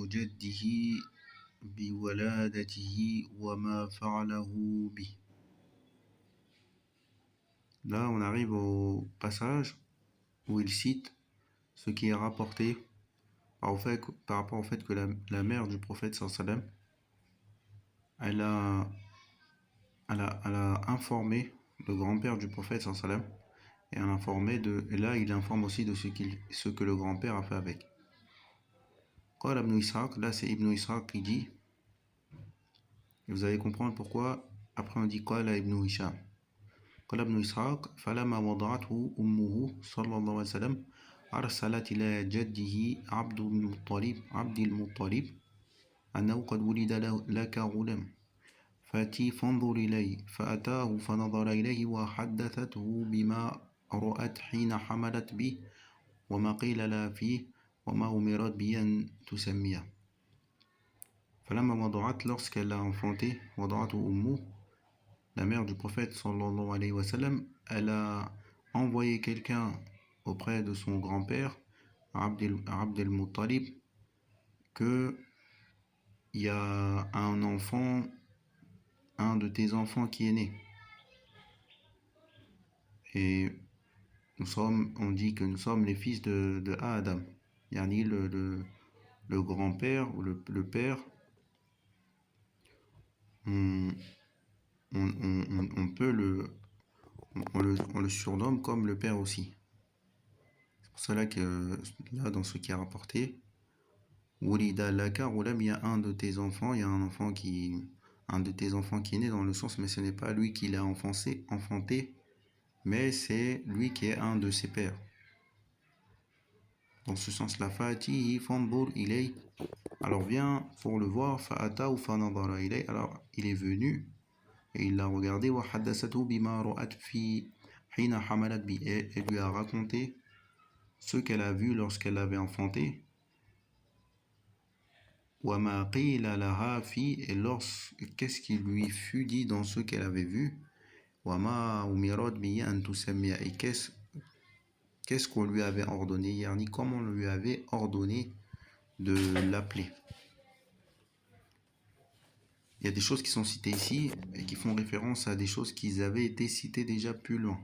جده بولادته وما فعله به. Là, on arrive au passage où il cite ce qui est rapporté par rapport au fait que la mère du prophète sallam, elle a informé le grand-père du prophète sallam, et là il informe aussi de ce que le grand-père a fait avec. Qala Ibn Ishaq, là c'est Ibn Ishaq qui dit, et vous allez comprendre pourquoi après on dit Qala Ibn Hisham. قال ابن إسحاق فلما وضعته أمه صلى الله عليه وسلم أرسلت إلى جده عبد المطلب أنه قد ولد لك غلام فأتي فانظر إليه فأتاه فنظر إليه وحدثته بما رأت حين حملت به وما قيل لها فيه وما أمرت به أن تسميه. فلما وضعت, lorsqu'elle a enfanté, وضعته أمه, la mère du prophète sallallahu alayhi wa sallam, elle a envoyé quelqu'un auprès de son grand-père, Abd al-Muttalib, que il y a un enfant, un de tes enfants qui est né. Et on dit que nous sommes les fils de Adam. Yani le grand-père ou le père, on le surnomme comme le père aussi. C'est pour cela que là, dans ce qui est rapporté, Wulida laka ghulam, il y a un de tes enfants, il y a un de tes enfants qui est né, dans le sens, mais ce n'est pas lui qui l'a enfanté, mais c'est lui qui est un de ses pères. Dans ce sens-là, fa'atihi fanzur ilay, alors viens pour le voir, fa'ata ou fanadara ilay, alors il est venu et il l'a regardé, wa haddathatu bima ra'at fi hina hamalat bi, et lui a raconté ce qu'elle a vu lorsqu'elle l'avait enfanté. وَمَا قِيلَ لَهَا فِي, et qu'est-ce qui lui fut dit dans ce qu'elle avait vu. وَمَا أُمِرَتْ بِهِ أَنْ تُسَمِّيَ, et qu'est-ce qu'on lui avait ordonné, yani comment on lui avait ordonné de l'appeler. Il y a des choses qui sont citées ici et qui font référence à des choses qui avaient été citées déjà plus loin.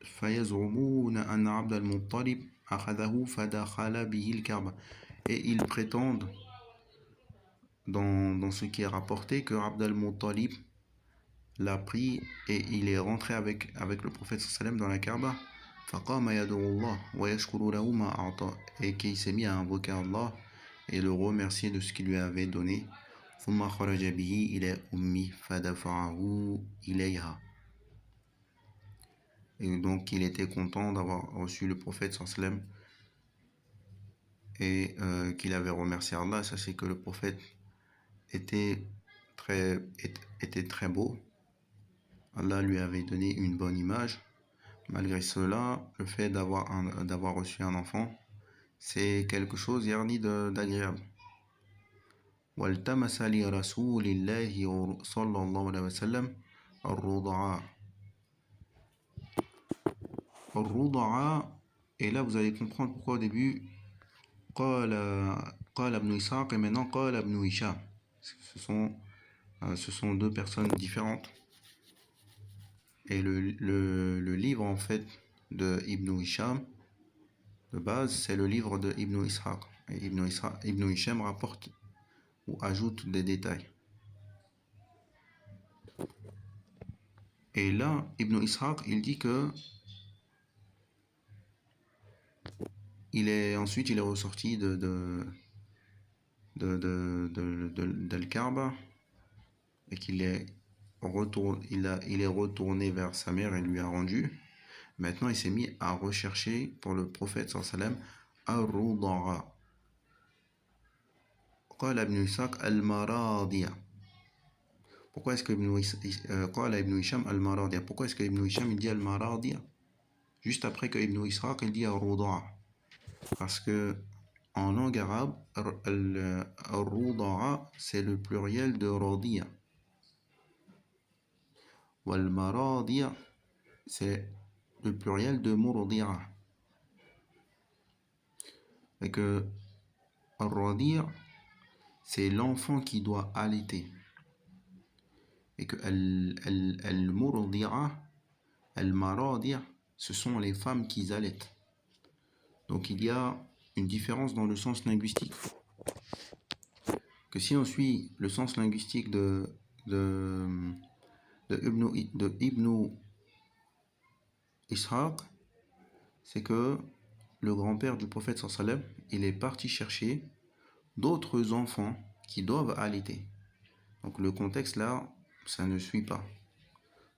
فَيَزْعُمُونَ أَنَّ عَبْدَ الْمُطَّلِبِ أَخَذَهُ فَدَخَلَ بِهِ الْكَعْبَةَ, et ils prétendent dans ce qui est rapporté que Abd al-Muttalib l'a pris et il est rentré avec le prophète sallam dans la Kaaba, فَقَامَ يَدْعُو اللَّهَ وَيَشْكُرُ لَهُ مَا أَعْطَى, et qu'il s'est mis à invoquer Allah et le remercier de ce qu'il lui avait donné. ثُمَّ خَرَجَ بِهِ إِلَى أُمِّهِ فَدَفَعَهُ إِلَيْهَا, et donc il était content d'avoir reçu le prophète sallam et qu'il avait remercié Allah. Sachez que le prophète était très beau. Allah lui avait donné une bonne image. Malgré cela, le fait d'avoir reçu un enfant, c'est quelque chose d'agréable. وَالْتَمَسَ لِرَسُولِ اللَّهِ صَلَّى اللَّهُ عَلَيْهِ وَسَلَّمَ الرُّضَعَاء, et là vous allez comprendre pourquoi au début قال ابن إسحاق et maintenant قال ابن هشام. Ce sont deux personnes différentes. Et le livre en fait de Ibn Hisham de base, c'est le livre de Ibn Ishaq. Et Ibn Hisham rapporte ou ajoute des détails. Et là, Ibn Ishaq, il dit que ensuite il est ressorti d'Al-Kaaba et qu'il est retourné vers sa mère et lui a rendu. Maintenant, il s'est mis à rechercher pour le prophète sallam ar-ruda'a. قال ابن إسحاق المراضية. Pourquoi est-ce que قال ابن هشام المراضية? Pourquoi est-ce que Ibn Hisham il dit al-Maradiya juste après que Ibn Ishaq il dit ar-ruda'a? Parce que en langue arabe, ar-ruda'a c'est le pluriel de radiya. Wal-maradiya c'est le pluriel de murdi'a. Et que al-radi' c'est l'enfant qui doit allaiter. Et que al-murdi'a, al-maradi' ce sont les femmes qui allaitent. Donc il y a une différence dans le sens linguistique. Que si on suit le sens linguistique de, de Ibn Ishaq, c'est que le grand-père du prophète sallam, il est parti chercher d'autres enfants qui doivent allaiter. Donc le contexte là, ça ne suit pas.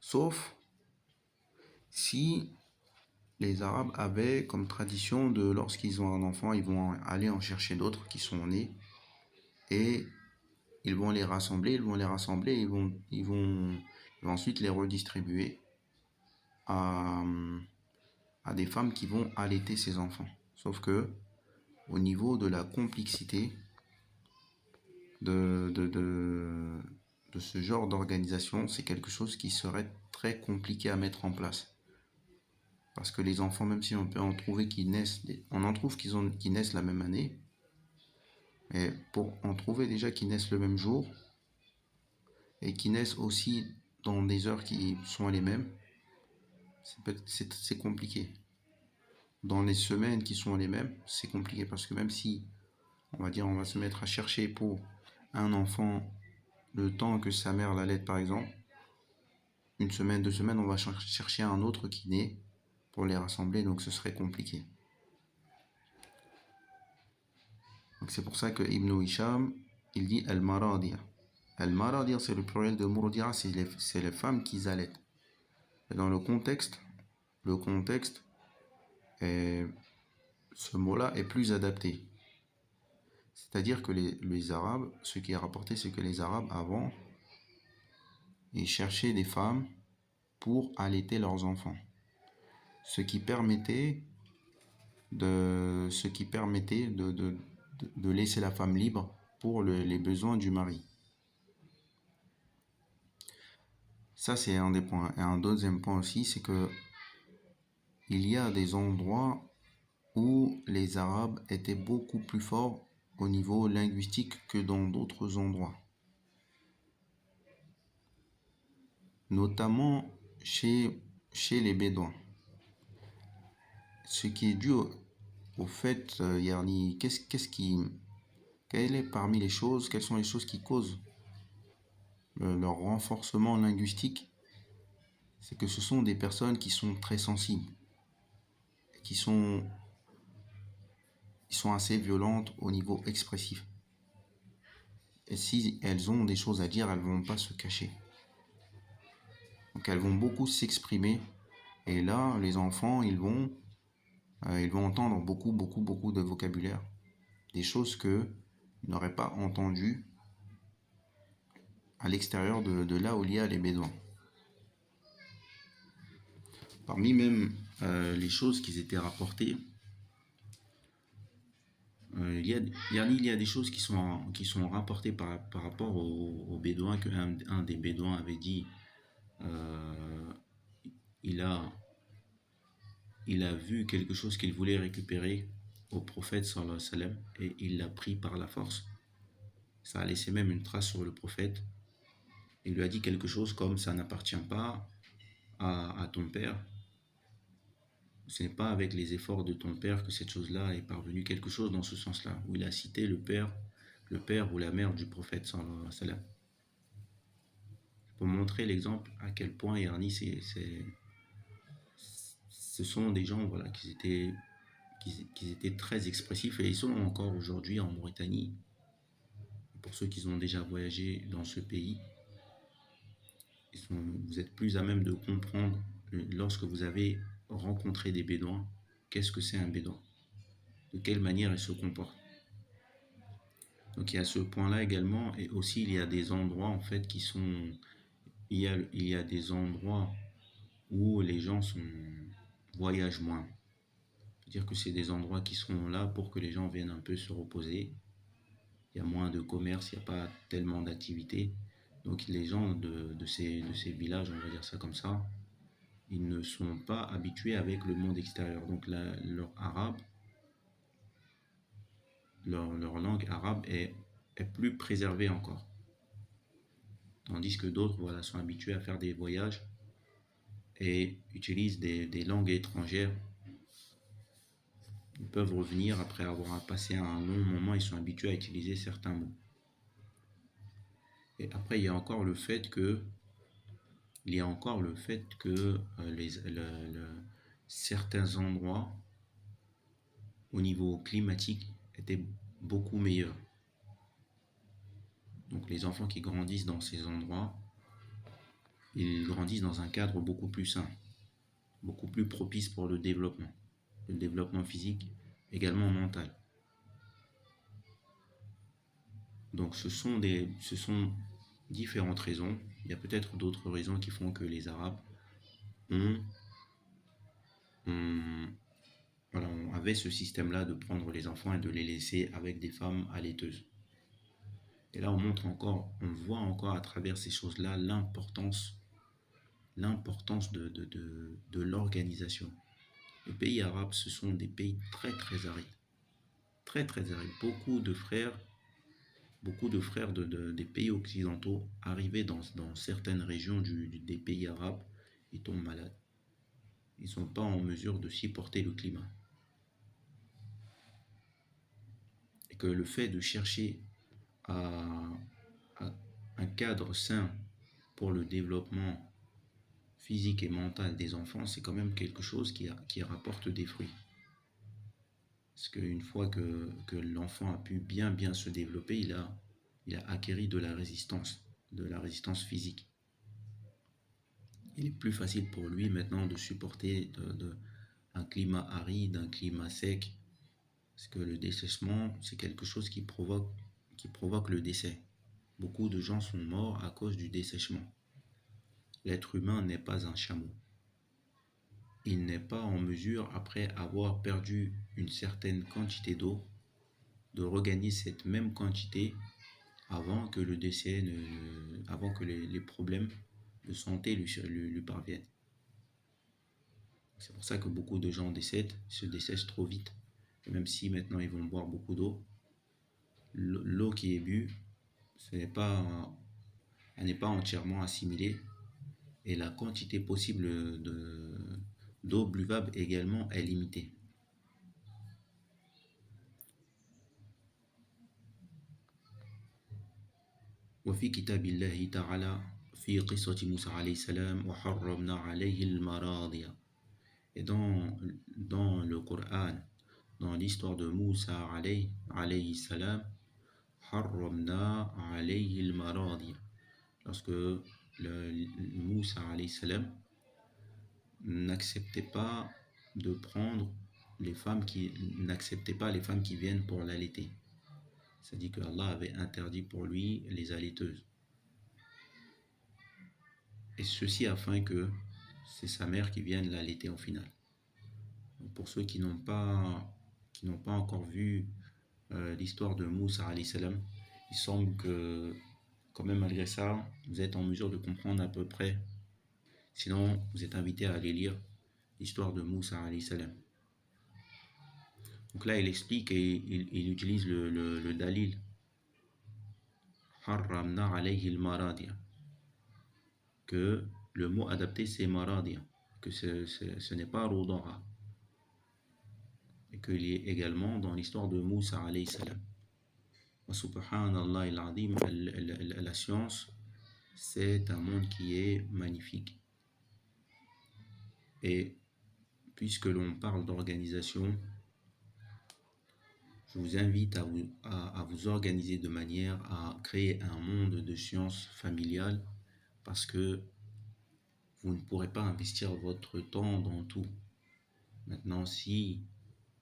Sauf si les Arabes avaient comme tradition de, lorsqu'ils ont un enfant, ils vont aller en chercher d'autres qui sont nés et ils vont les rassembler, ils vont ensuite les redistribuer à des femmes qui vont allaiter ces enfants. Sauf que au niveau de la complexité de ce genre d'organisation, c'est quelque chose qui serait très compliqué à mettre en place. Parce que les enfants, même si on peut en trouver qui naissent, on en trouve qui naissent la même année, mais pour en trouver déjà qui naissent le même jour, et qui naissent aussi dans des heures qui sont les mêmes, c'est compliqué. Dans les semaines qui sont les mêmes, c'est compliqué parce que même si, on va dire, on va se mettre à chercher pour un enfant le temps que sa mère l'allaite par exemple, une semaine, 2 semaines, on va chercher un autre qui naît pour les rassembler, donc ce serait compliqué. Donc c'est pour ça que Ibn Hisham, il dit al-maradiya. Al-maradiya, c'est le pluriel de murdi'a, c'est les femmes qui allaitent. Et dans le contexte, ce mot-là est plus adapté. C'est-à-dire que les Arabes, ce qui est rapporté, c'est que les Arabes, avant, ils cherchaient des femmes pour allaiter leurs enfants. Ce qui permettait de laisser la femme libre pour les besoins du mari. Ça, c'est un des points. Et un deuxième point aussi, c'est que il y a des endroits où les Arabes étaient beaucoup plus forts au niveau linguistique que dans d'autres endroits. Notamment chez les Bédouins. Ce qui est dû au fait, Yarni, quelles sont les choses qui causent leur renforcement linguistique? C'est que ce sont des personnes qui sont très sensibles, qui sont assez violentes au niveau expressif. Et si elles ont des choses à dire, elles ne vont pas se cacher. Donc elles vont beaucoup s'exprimer. Et là, les enfants, ils vont entendre beaucoup de vocabulaire. Des choses qu'ils n'auraient pas entendues à l'extérieur de là où il y a les Bédouins. Parmi même les choses qui étaient rapportées, il y a des choses qui sont rapportées par rapport aux Bédouins, qu'un des Bédouins avait dit, il a vu quelque chose qu'il voulait récupérer au prophète sallallahu alayhi wa sallam, et il l'a pris par la force. Ça a laissé même une trace sur le prophète. Il lui a dit quelque chose comme: ça n'appartient pas à ton père. Ce n'est pas avec les efforts de ton père que cette chose-là est parvenue, quelque chose dans ce sens-là, où il a cité le père ou la mère du prophète sallallahu alayhi wa sallam. Pour montrer l'exemple à quel point Yarni, ce sont des gens, voilà, qui étaient très expressifs, et ils sont encore aujourd'hui en Mauritanie. Pour ceux qui ont déjà voyagé dans ce pays, vous êtes plus à même de comprendre, lorsque vous avez rencontré des Bédouins, qu'est-ce que c'est un Bédouin, de quelle manière il se comporte. Donc il y a ce point-là également, et aussi il y a des endroits en fait il y a des endroits où les gens voyagent moins. C'est-à-dire que c'est des endroits qui sont là pour que les gens viennent un peu se reposer. Il y a moins de commerce, il n'y a pas tellement d'activités. Donc les gens de ces villages, on va dire ça comme ça, ils ne sont pas habitués avec le monde extérieur. Donc leur arabe leur langue arabe est plus préservée encore. Tandis que d'autres voilà, sont habitués à faire des voyages et utilisent des langues étrangères. Ils peuvent revenir après avoir passé un long moment, ils sont habitués à utiliser certains mots. Et après, il y a encore le fait que certains endroits au niveau climatique étaient beaucoup meilleurs. Donc les enfants qui grandissent dans ces endroits, ils grandissent dans un cadre beaucoup plus sain, beaucoup plus propice pour le développement physique, également mental. Donc ce sont différentes raisons. Il y a peut-être d'autres raisons qui font que les Arabes ont, ont- voilà, avaient ce système-là de prendre les enfants et de les laisser avec des femmes allaiteuses. Et là, on voit encore à travers ces choses-là l'importance de l'organisation. Les pays arabes, ce sont des pays très très arides. Très très arides. Beaucoup de frères des pays occidentaux arrivés dans certaines régions des pays arabes, ils tombent malades. Ils ne sont pas en mesure de supporter le climat. Et que le fait de chercher à, à un cadre sain pour le développement physique et mental des enfants, c'est quand même quelque chose qui rapporte des fruits. Parce qu'une fois que l'enfant a pu bien se développer, il a acquéri de la résistance physique. Il est plus facile pour lui maintenant de supporter un climat aride, un climat sec, parce que le dessèchement, c'est quelque chose qui provoque le décès. Beaucoup de gens sont morts à cause du dessèchement. L'être humain n'est pas un chameau. Il n'est pas en mesure, après avoir perdu une certaine quantité d'eau, de regagner cette même quantité avant que le décès avant que les problèmes de santé lui parviennent. C'est pour ça que beaucoup de gens se dessèchent trop vite. Et même si maintenant ils vont boire beaucoup d'eau, l'eau qui est bue, elle n'est pas entièrement assimilée et la quantité possible d'eau buvable également est limitée. وفي كتاب الله تعالى في قصة موسى عليه السلام وحرمنا عليه المراضع. Et dans le Coran, dans l'histoire de Moussa alayhi salam, harramna alayhi al-maradi. Lorsque Moussa alayhi salam n'acceptait pas de prendre n'acceptait pas les femmes qui viennent pour l'allaiter. C'est-à-dire que Allah avait interdit pour lui les allaiteuses. Et ceci afin que c'est sa mère qui vienne l'allaiter au final. Donc pour ceux qui n'ont pas encore vu l'histoire de Moussa alayhi salam, il semble que quand même malgré ça, vous êtes en mesure de comprendre à peu près. Sinon, vous êtes invité à aller lire l'histoire de Moussa alayhi salam. Donc là, il explique et il utilise le dalil. Harramna alayhi al-maradiya. Que le mot adapté c'est maradiya. Que ce n'est pas rodara. Et qu'il y est également dans l'histoire de Moussa alayhi salam. Subhanallah al-azim, la science, c'est un monde qui est magnifique. Et puisque l'on parle d'organisation, je vous invite à vous organiser de manière à créer un monde de sciences familiales parce que vous ne pourrez pas investir votre temps dans tout. Maintenant, si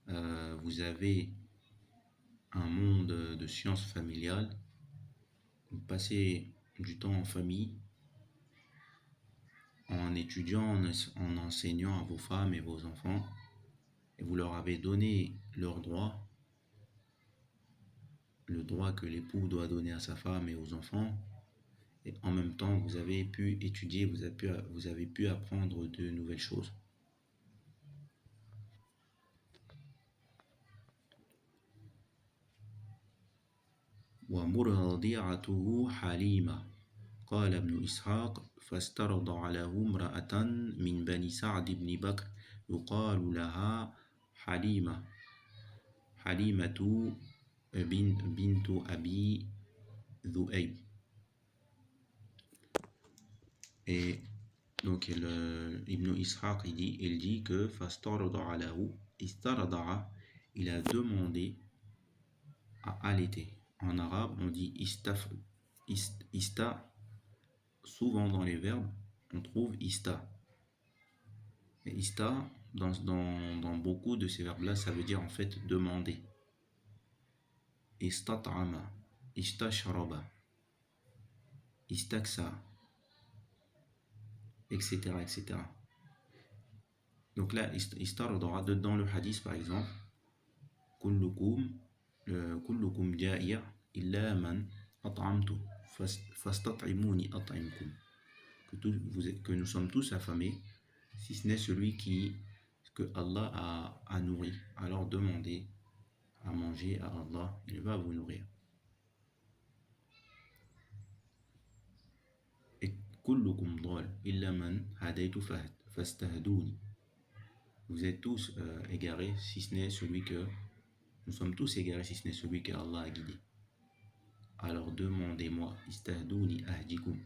vous avez un monde de sciences familiales, vous passez du temps en famille, en étudiant, en enseignant à vos femmes et vos enfants, et vous leur avez donné leurs droits, le droit que l'époux doit donner à sa femme et aux enfants, et en même temps vous avez pu étudier, vous avez pu apprendre de nouvelles choses. مرضعته حليمة قال ابن إسحاق فاسترضع له امرأة من بني سعد بن بكر يقال لها حليمة حليمة بنت أبي ذؤيب. Et donc Ibn Ishaq il dit que fastarada'a lahu, istarada'a, il a demandé à allaiter. En arabe on dit ista, souvent dans les verbes on trouve ista. Et ista dans beaucoup de ces verbes là ça veut dire en fait demander. Istat'ama, istashraba, istaksa, etc., etc. Donc là, istarada'a, dans le hadith par exemple, kullukum ja'iya illa man at'amtu fastat'imuni at'imkum. Que nous sommes tous affamés, si ce n'est celui que Allah a nourri. Alors demandez à manger à Allah, il va vous nourrir. Et kullukum dhal illa man hadaytu fastahduni. Vous êtes tous égarés, si ce n'est celui que nous sommes tous égarés, si ce n'est celui que Allah a guidé. Alors demandez-moi, istahduni ahdikum.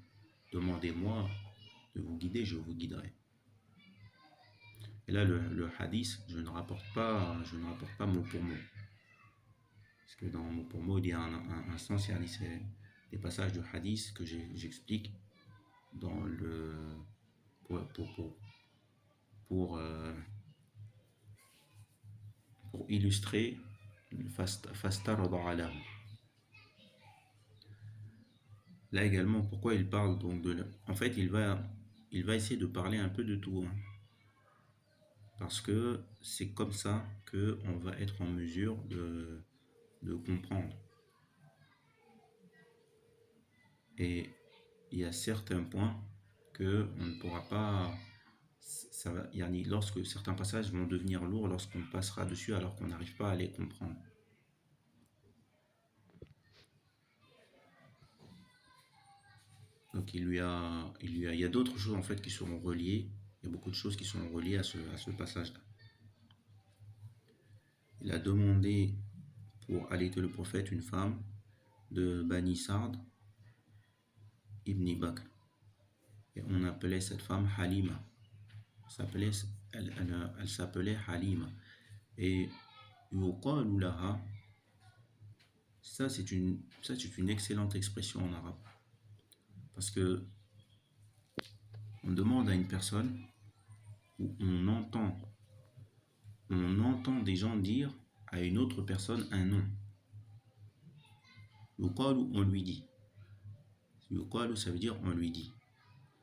Demandez-moi de vous guider, je vous guiderai. Et là, le hadith, je ne rapporte pas mot pour mot. Parce que dans mot pour mot, il y a un sens, c'est des passages de hadith que j'explique dans le pour illustrer fastarada'a lahu. Là également, pourquoi il parle donc en fait, il va essayer de parler un peu de tout, hein. Parce que c'est comme ça que on va être en mesure de comprendre. Et il y a certains points que on ne pourra pas, lorsque certains passages vont devenir lourds lorsqu'on passera dessus alors qu'on n'arrive pas à les comprendre. Donc il y a d'autres choses en fait qui seront reliées. Il y a beaucoup de choses qui sont reliées à ce passage-là. Il a demandé pour allaiter le prophète une femme de Bani Sa'd ibn Bakr. Et on appelait cette femme Halima. Elle s'appelait Halima. Et yuqalu laha, ça c'est une excellente expression en arabe. Parce que on demande à une personne où on entend des gens dire à une autre personne un nom. Yuqalu, on lui dit. Yuqalu, ça veut dire on lui dit.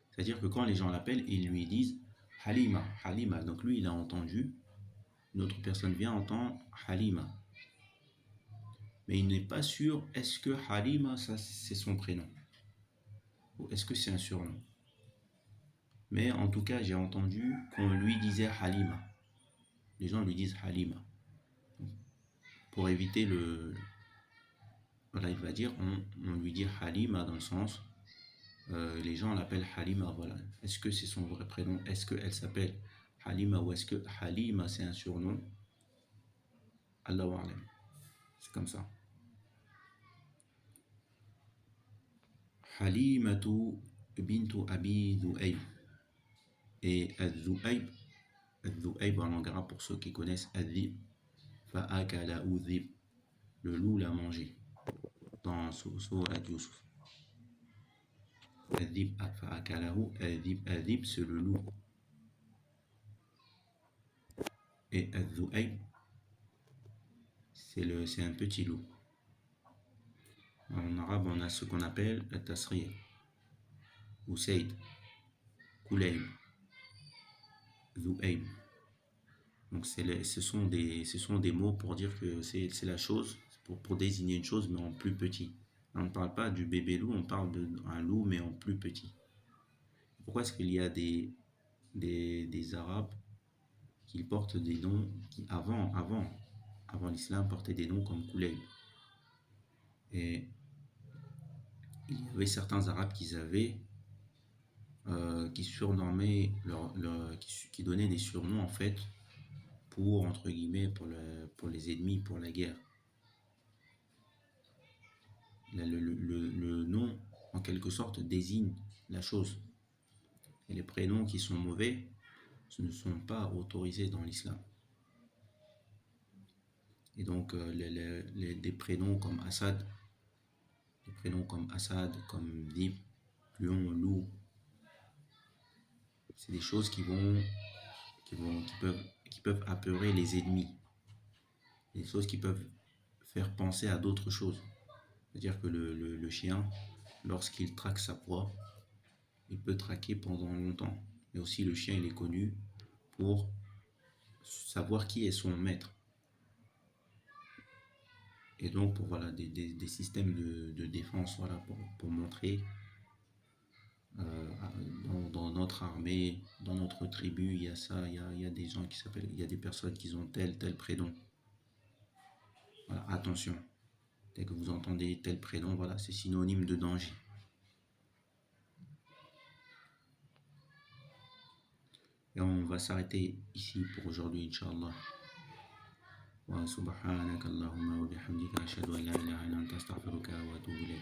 C'est-à-dire que quand les gens l'appellent, ils lui disent Halima, Halima. Donc lui, il a entendu, une autre personne vient entendre Halima. Mais il n'est pas sûr, est-ce que Halima, ça c'est son prénom? Ou est-ce que c'est un surnom? Mais en tout cas, j'ai entendu qu'on lui disait Halima. Les gens lui disent Halima. Pour éviter voilà, il va dire, on lui dit Halima dans le sens, les gens l'appellent Halima, voilà. Est-ce que c'est son vrai prénom? Est-ce qu'elle s'appelle Halima ou est-ce que Halima c'est un surnom? Allahu a'lam. C'est comme ça. Halimatu bintu Abi Dhu'ayb. Et Dhu'ayb en langue arabe, pour ceux qui connaissent Adhib, fa'akala udhib, le loup l'a mangé dans Sourate Yusuf. Adhib fa'akalahu, Adhib c'est le loup. Et Dhu'ayb c'est un petit loup. En arabe, on a ce qu'on appelle la tasriya, ou Saïd, Kulayb, Dhu'ayb. Donc ce sont des mots pour dire que c'est la chose, pour désigner une chose, mais en plus petit. On ne parle pas du bébé loup, on parle d'un loup, mais en plus petit. Pourquoi est-ce qu'il y a des Arabes qui portent des noms qui, avant l'islam, portaient des noms comme Kulayb? Et il y avait certains Arabes qui surnommaient qui donnaient des surnoms en fait pour entre guillemets pour les ennemis, pour la guerre. Le nom en quelque sorte désigne la chose. Et les prénoms qui sont mauvais, ce ne sont pas autorisés dans l'islam. Et donc des prénoms comme Assad, comme Dib, Lion, Loup, c'est des choses qui peuvent apeurer les ennemis, des choses qui peuvent faire penser à d'autres choses. C'est-à-dire que le chien, lorsqu'il traque sa proie, il peut traquer pendant longtemps. Mais aussi le chien, il est connu pour savoir qui est son maître. Et donc pour voilà, des systèmes de défense, voilà, pour montrer dans notre armée, dans notre tribu, il y a ça, il y a des gens qui s'appellent, il y a des personnes qui ont tel prénom. Voilà, attention, dès que vous entendez tel prénom, voilà, c'est synonyme de danger. Et on va s'arrêter ici pour aujourd'hui, Inch'Allah. Wa subhanaka Allahumma wa bihamdika ashhadu an la ilaha illa anta astaghfiruka wa atubu ilayk.